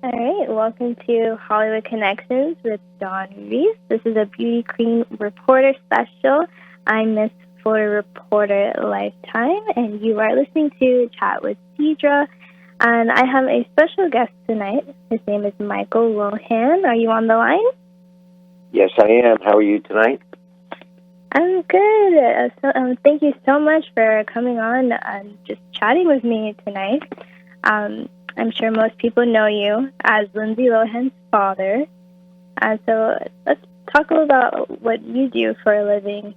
All right, welcome to Hollywood Connections with Dawn Reese. This is a Beauty Queen Reporter special. I'm Miss Florida Reporter Lifetime, and you are listening to Chat with Deidre. And I have a special guest tonight. His name is Michael Lohan. Are you on the line? Yes, I am. How are you tonight? I'm good. Thank you so much for coming on and just chatting with me tonight. I'm sure most people know you as Lindsay Lohan's father. So let's talk a little about what you do for a living.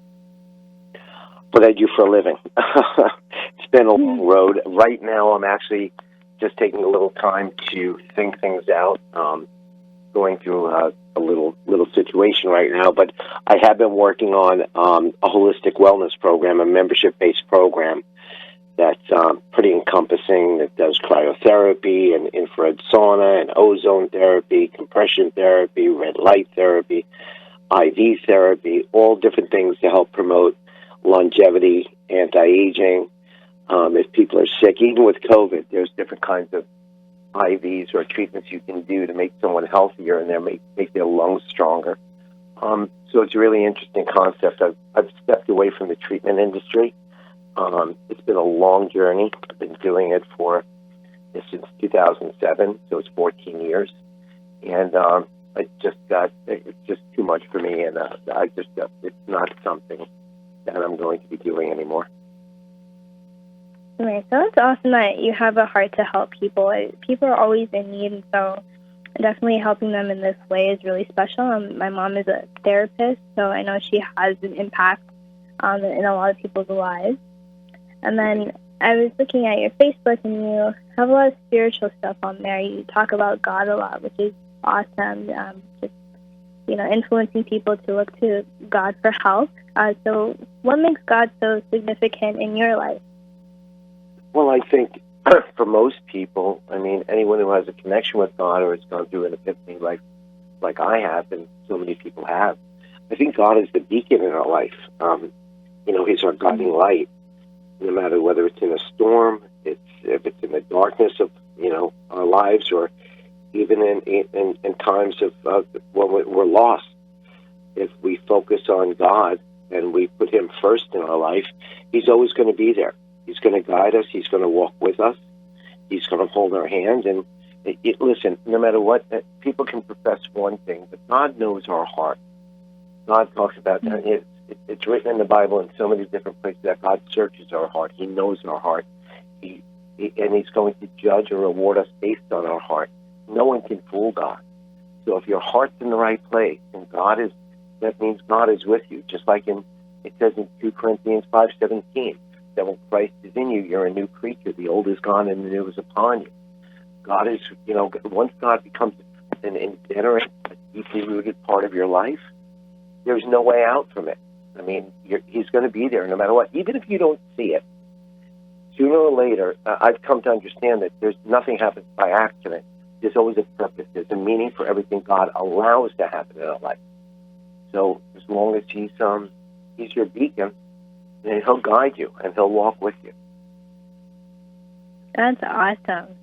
What I do for a living. It's been a long road. Right now, I'm actually just taking a little time to think things out. Going through a little situation right now, but I have been working on a holistic wellness program, a membership-based program that's pretty encompassing. That does cryotherapy and infrared sauna and ozone therapy, compression therapy, red light therapy, IV therapy, all different things to help promote longevity, anti-aging. If people are sick, even with COVID, there's different kinds of IVs or treatments you can do to make someone healthier and make their lungs stronger. So it's a really interesting concept. I've stepped away from the treatment industry. It's been a long journey. I've been doing it since 2007, so it's 14 years. And it's just too much for me, and it's not something that I'm going to be doing anymore. Right, so it's awesome that you have a heart to help people. People are always in need, and so definitely helping them in this way is really special. My mom is a therapist, so I know she has an impact in a lot of people's lives. And then I was looking at your Facebook, and you have a lot of spiritual stuff on there. You talk about God a lot, which is awesome. Influencing people to look to God for help. So what makes God so significant in your life? Well, I think for most people, anyone who has a connection with God or has gone through an epiphany like I have and so many people have, I think God is the beacon in our life. He's our guiding light. No matter whether it's in a storm, if it's in the darkness of our lives, or even in times of when we're lost. If we focus on God and we put Him first in our life, He's always going to be there. He's going to guide us. He's going to walk with us. He's going to hold our hand. And listen, no matter what, people can profess one thing, but God knows our heart. God talks about that. It's written in the Bible in so many different places that God searches our heart. He knows our heart. And He's going to judge or reward us based on our heart. No one can fool God. So if your heart's in the right place, and that means God is with you. Just like it says in 2 Corinthians 5:17. That when Christ is in you, you're a new creature. The old is gone and the new is upon you. God is, once God becomes an inherent, a deeply rooted part of your life, there's no way out from it. He's going to be there no matter what. Even if you don't see it, sooner or later, I've come to understand that nothing happens by accident. There's always a purpose. There's a meaning for everything God allows to happen in our life. So as long as He's your beacon, and He'll guide you, and He'll walk with you. That's awesome.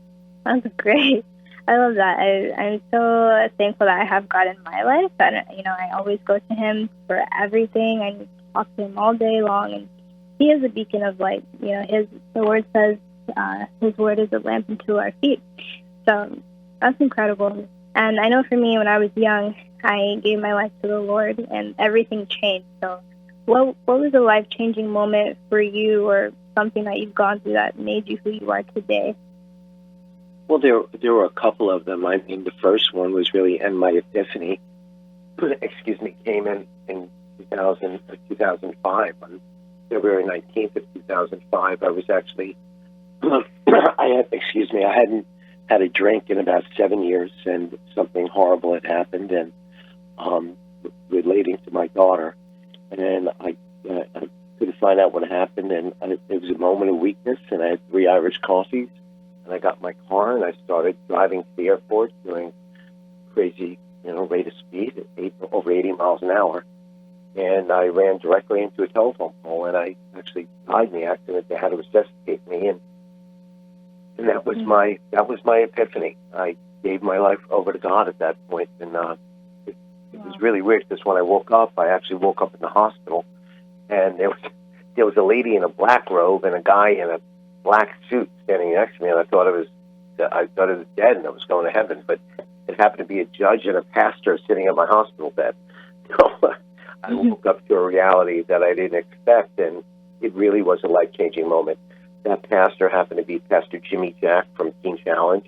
That's great. I love that. I'm so thankful that I have God in my life. And I always go to Him for everything. I talk to Him all day long, and He is a beacon of light. The Word says His Word is a lamp unto our feet. So that's incredible. And I know for me, when I was young, I gave my life to the Lord, and everything changed. So what was a life-changing moment for you, or something that you've gone through that made you who you are today? Well, there were a couple of them. The first one was really, and my epiphany, came in 2005. On February 19th of 2005, I was actually, I hadn't had a drink in about 7 years, and something horrible had happened, and relating to my daughter. And then I couldn't find out what happened, and it was a moment of weakness, and I had 3 Irish coffees, and I got in my car, and I started driving to the airport, doing crazy, rate of speed, over 80 miles an hour, and I ran directly into a telephone pole, and I actually died in the accident. They had to resuscitate me, and that was my epiphany. I gave my life over to God at that point. And it was really weird because when I woke up, I actually woke up in the hospital, and there was a lady in a black robe and a guy in a black suit standing next to me, and I thought it was dead and I was going to heaven, but it happened to be a judge and a pastor sitting at my hospital bed. So I woke up to a reality that I didn't expect, and it really was a life-changing moment. That pastor happened to be Pastor Jimmy Jack from Teen Challenge,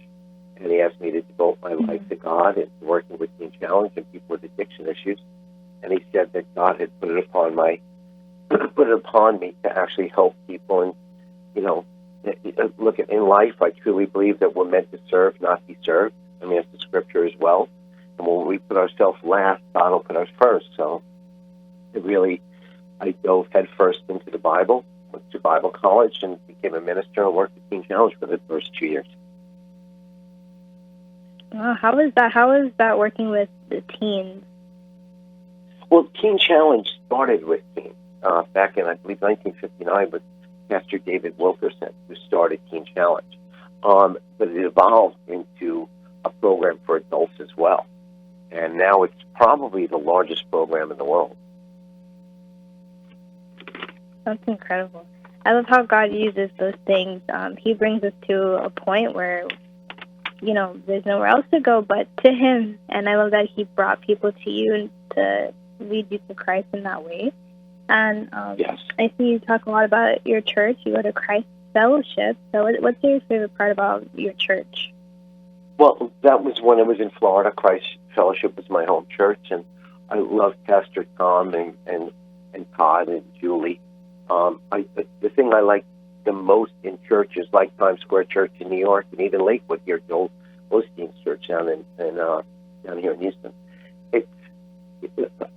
and he asked me to devote my life to God and working with Teen Challenge and people with addiction issues. And he said that God had put it upon me to actually help people. And, look, in life, I truly believe that we're meant to serve, not be served. I mean, it's the scripture as well. And when we put ourselves last, God will put us first. So I dove head first into the Bible, went to Bible college, and became a minister and worked at Teen Challenge for the first 2 years. How was that? How was that working with the teens? Well, Teen Challenge started with teens back in, I believe, 1959 with Pastor David Wilkerson, who started Teen Challenge. But it evolved into a program for adults as well. And now it's probably the largest program in the world. That's incredible. I love how God uses those things. He brings us to a point where, there's nowhere else to go but to Him. And I love that He brought people to you and to lead you to Christ in that way. And yes. I see you talk a lot about your church. You go to Christ Fellowship. So what's your favorite part about your church? Well, that was when I was in Florida. Christ Fellowship was my home church, and I love Pastor Tom and Todd and Julie. The thing I like the most in churches, like Times Square Church in New York, and even Lakewood here, Joel Osteen's church down here in Houston.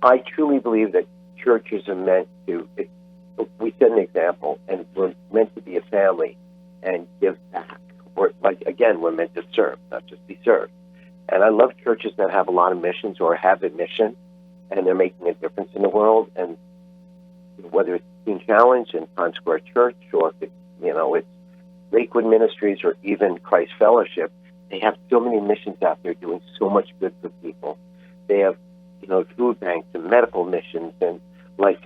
I truly believe that churches are meant to. We set an example, and we're meant to be a family and give back. We're meant to serve, not just be served. And I love churches that have a lot of missions or have a mission, and they're making a difference in the world. And whether it's Teen Challenge and Times Square Church, or if it's Lakewood Ministries or even Christ Fellowship, they have so many missions out there doing so much good for people. They have, food banks and medical missions and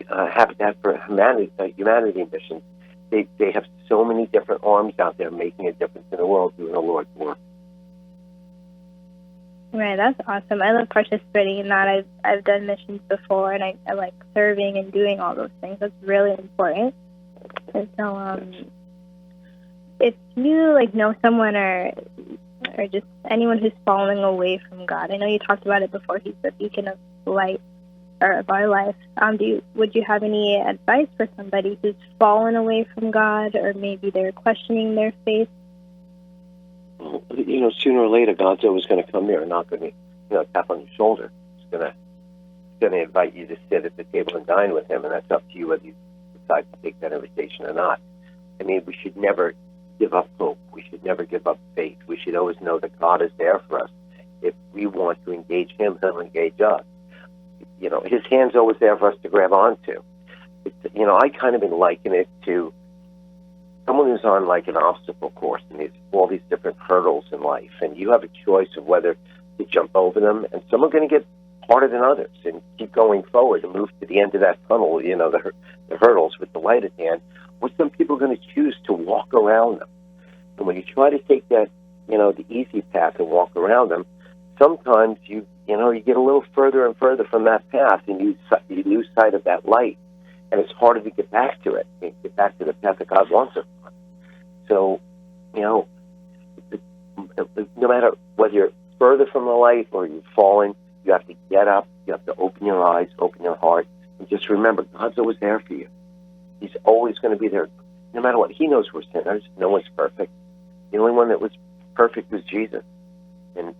Habitat for Humanity missions. They have so many different arms out there making a difference in the world, doing the Lord's work. Right, that's awesome. I love participating in that. I've done missions before, and I like serving and doing all those things. That's really important. And so, if you know someone or just anyone who's falling away from God, I know you talked about it before. He's the beacon of light or of our life. Would you have any advice for somebody who's fallen away from God, or maybe they're questioning their faith? Well, sooner or later, God's always going to come there and knock on you, tap on your shoulder. He's going to invite you to sit at the table and dine with Him, and that's up to you whether you decide to take that invitation or not. I mean, we should never give up hope. We should never give up faith. We should always know that God is there for us. If we want to engage Him, He'll engage us. His hand's always there for us to grab onto. I kind of been liking it to someone who's on an obstacle course, and there's all these different hurdles in life, and you have a choice of whether to jump over them, and some are going to get harder than others, and keep going forward and move to the end of that tunnel, the hurdles with the light at hand, or some people are going to choose to walk around them. And when you try to take that, the easy path and walk around them, sometimes you get a little further and further from that path, and you lose sight of that light, and it's harder to get back to it, get back to the path that God wants us on. So, no matter whether you're further from the light or you've fallen, you have to get up, you have to open your eyes, open your heart, and just remember, God's always there for you. He's always going to be there, no matter what. He knows we're sinners. No one's perfect. The only one that was perfect was Jesus. And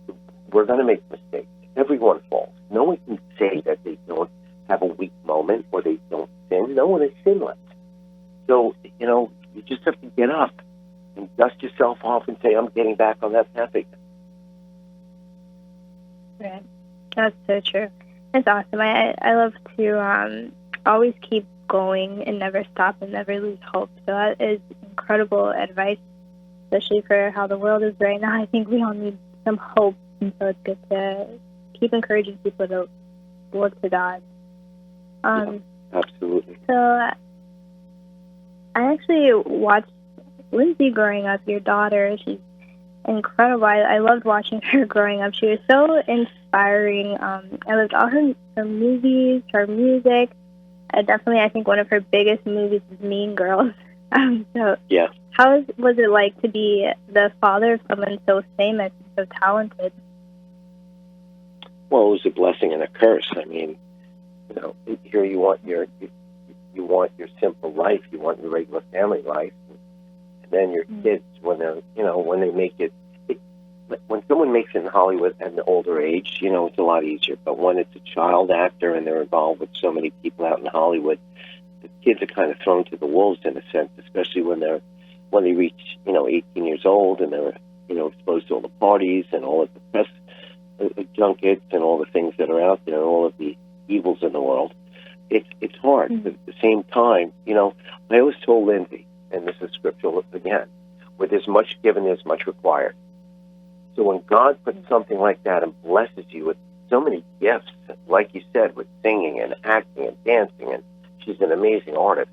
we're going to make mistakes. Everyone falls. No one can say that they don't have a weak moment or they don't sin. No one is sinless. So, you just have to get up and dust yourself off and say, I'm getting back on that path again. Right. That's so true. It's awesome. I love to always keep going and never stop and never lose hope. So that is incredible advice, especially for how the world is right now. I think we all need some hope, and so it's good to keep encouraging people to look to God. Absolutely. So I actually watched Lindsay growing up, your daughter. She's incredible. I loved watching her growing up. She was so inspiring. I loved all her movies, her music. I think one of her biggest movies is Mean Girls. So yeah. How was it like to be the father of someone so famous and so talented? Well, it was a blessing and a curse. I mean, here you want your simple life, you want your regular family life, and then your kids, when they make it, when someone makes it in Hollywood at an older age, it's a lot easier. But when it's a child actor and they're involved with so many people out in Hollywood, the kids are kind of thrown to the wolves in a sense, especially when they reach 18 years old and they're exposed to all the parties and all of the press junkets and all the things that are out there, all of the evils in the world. It's hard. But at the same time, I always told Lindsay, and this is scriptural again, where there's much given, there's much required. So when God puts something like that and blesses you with so many gifts, like you said, with singing and acting and dancing, and she's an amazing artist,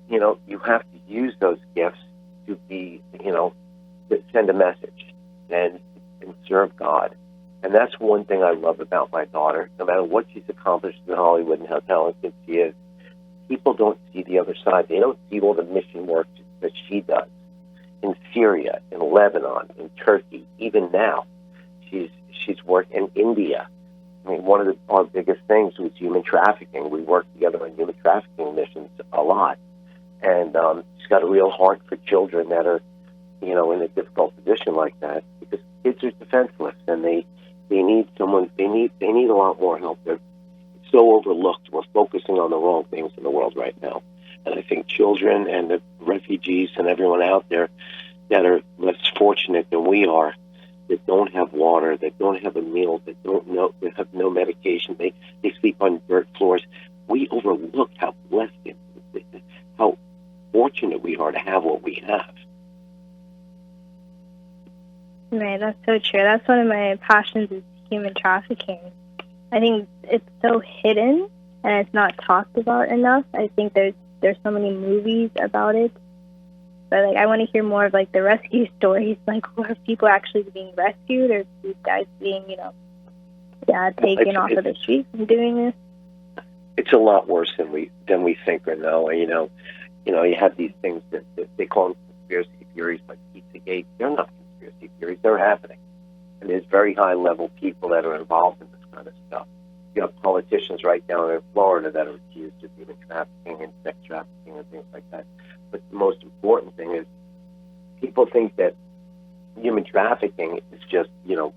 you have to use those gifts to be, to send a message and serve God. And that's one thing I love about my daughter. No matter what she's accomplished in Hollywood and how talented she is, people don't see the other side. They don't see all the mission work that she does in Syria, in Lebanon, in Turkey. Even now, she's worked in India. I mean, one of our biggest things was human trafficking. We work together on human trafficking missions a lot. And she's got a real heart for children that are, in a difficult position like that, because kids are defenseless and they need someone. They need a lot more help. They're so overlooked. We're focusing on the wrong things in the world right now. And I think children and the refugees and everyone out there that are less fortunate than we are, that don't have water, that don't have a meal, that have no medication, they sleep on dirt floors. We overlook how blessed how fortunate we are to have what we have. Right, that's so true. That's one of my passions is human trafficking. I think it's so hidden and it's not talked about enough. I think there's so many movies about it. But I want to hear more of the rescue stories, where people actually being rescued or these guys being, taken off of the streets and doing this. It's a lot worse than we think or know. You have these things that they call them conspiracy theories, like Pizzagate. They're not conspiracy theories; they're happening, and there's very high-level people that are involved in this kind of stuff. You have politicians right down in Florida that are accused of human trafficking and sex trafficking and things like that. But the most important thing is people think that human trafficking is just,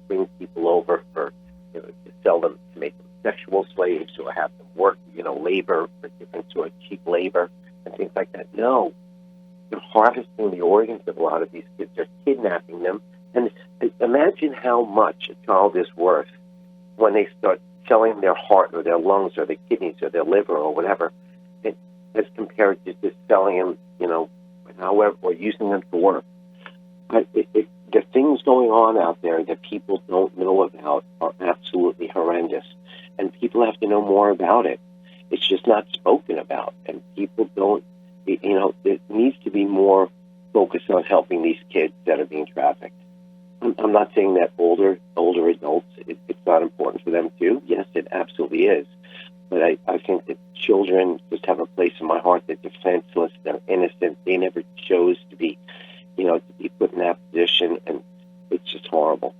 bring people over for, to sell them, to make them sexual slaves or have them work, labor for different sort of cheap labor and things like that. No, they're harvesting the organs of a lot of these kids. They're kidnapping them. And imagine how much a child is worth when they start selling their heart or their lungs or their kidneys or their liver or whatever, as compared to just selling them, however, or using them to work. But the things going on out there that people don't know about are absolutely horrendous. And people have to know more about it. It's just not spoken about. And people don't, it needs to be more focused on helping these kids that are being trafficked. I'm not saying that older adults, it's not important for them too. Yes, it absolutely is. But I think that children just have a place in my heart. They're defenseless. They're innocent. They never chose to be, to be put in that position, and it's just horrible.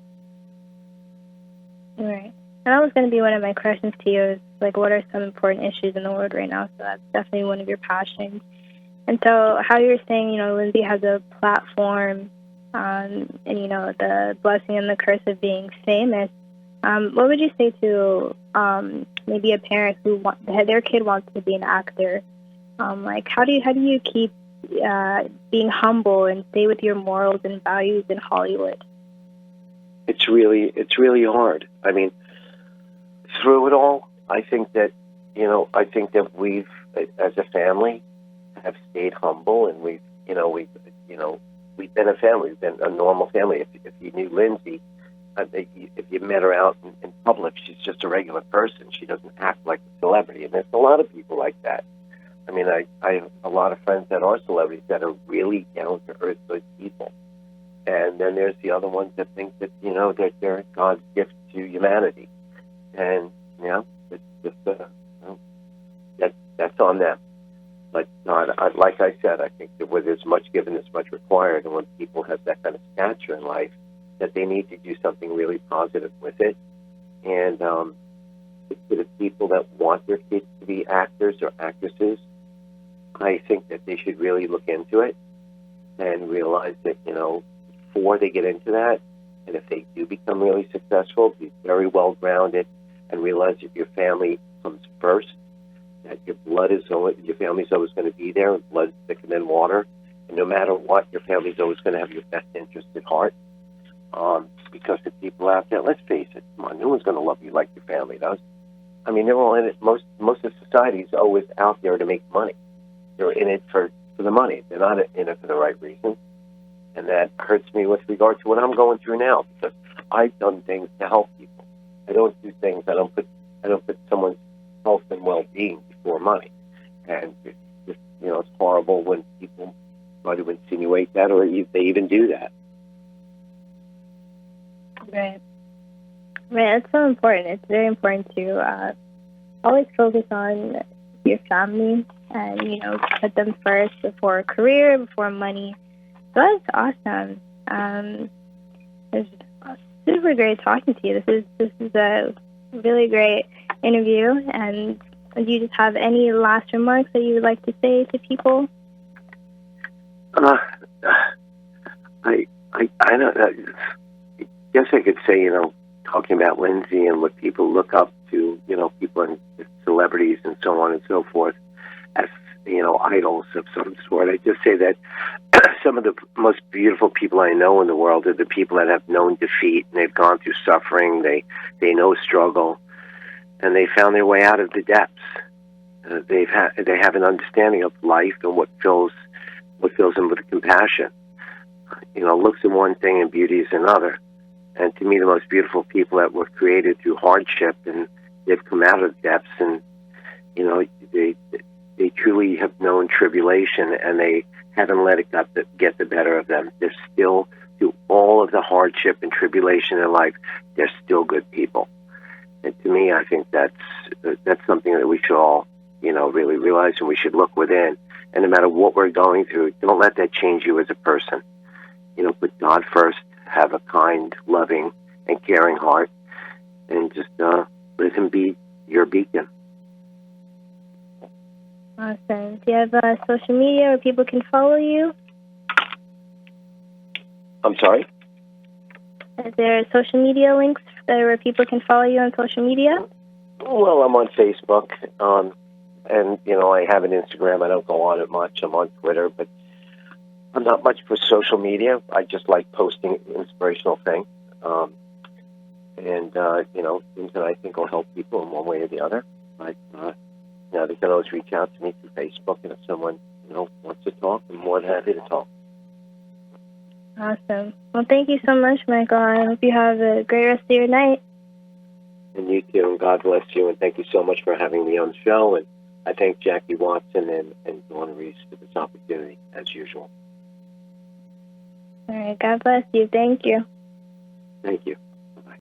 Right. And that was going to be one of my questions to you is, what are some important issues in the world right now? So that's definitely one of your passions. And so how you're saying, Lindsay has a platform, and, the blessing and the curse of being famous. What would you say to maybe a parent who their kid wants to be an actor? How do you keep being humble and stay with your morals and values in Hollywood? It's really hard. I mean, through it all, I think that we've, as a family, have stayed humble, and we've been a family. We've been a normal family. If you knew Lindsay, if you met her out in public, she's just a regular person. She doesn't act like a celebrity. And there's a lot of people like that. I mean, I have a lot of friends that are celebrities that are really down-to-earth good people. And then there's the other ones that think that, that they're God's gift to humanity. And, it's just, that's on them. But like I said, I think that where there's much given, there's much required. And when people have that kind of stature in life, that they need to do something really positive with it. And for the people that want their kids to be actors or actresses, I think that they should really look into it and realize that, before they get into that, and if they do become really successful, be very well grounded and realize that your family comes first, that your family's always going to be there, and blood's thicker than water, and no matter what, your family's always going to have your best interest at heart. Because the people out there, let's face it, come on, no one's going to love you like your family does. I mean, they're all in it. Most of society is always out there to make money. They're in it for the money. They're not in it for the right reason. And that hurts me with regard to what I'm going through now, because I've done things to help people. I don't do things. I don't put someone's health and well-being before money. And it's just, it's horrible when people try to insinuate that, or they even do that. Right. It's so important. It's very important to always focus on your family and, put them first before career, before money. So that's awesome. It's super great talking to you. This is a really great interview. And do you just have any last remarks that you would like to say to people? I don't know. I guess I could say, talking about Lindsay and what people look up to, people and celebrities and so on and so forth as, idols of some sort. I just say that some of the most beautiful people I know in the world are the people that have known defeat, and they've gone through suffering. They know struggle, and they found their way out of the depths. They have an understanding of life and what fills them with compassion. Looks in one thing and beauty is another. And to me, the most beautiful people that were created through hardship, and they've come out of the depths, and they truly have known tribulation, and they haven't let it get the better of them. They're still, through all of the hardship and tribulation in life, they're still good people. And to me, I think that's something that we should all, really realize, and we should look within. And no matter what we're going through, don't let that change you as a person. Put God first, have a kind, loving, and caring heart, and just let Him be your beacon. Awesome. Do you have social media where people can follow you? I'm sorry? Is there social media links where people can follow you on social media? Well, I'm on Facebook, and, I have an Instagram. I don't go on it much. I'm on Twitter, but I'm not much for social media. I just like posting inspirational things, and things that I think will help people in one way or the other. But, they can always reach out to me through Facebook, and if someone, wants to talk, I'm more than happy to talk. Awesome. Well, thank you so much, Michael. I hope you have a great rest of your night. And you too, and God bless you, and thank you so much for having me on the show, and I thank Jackie Watson and Dawn Reese for this opportunity, as usual. All right. God bless you. Thank you. Thank you.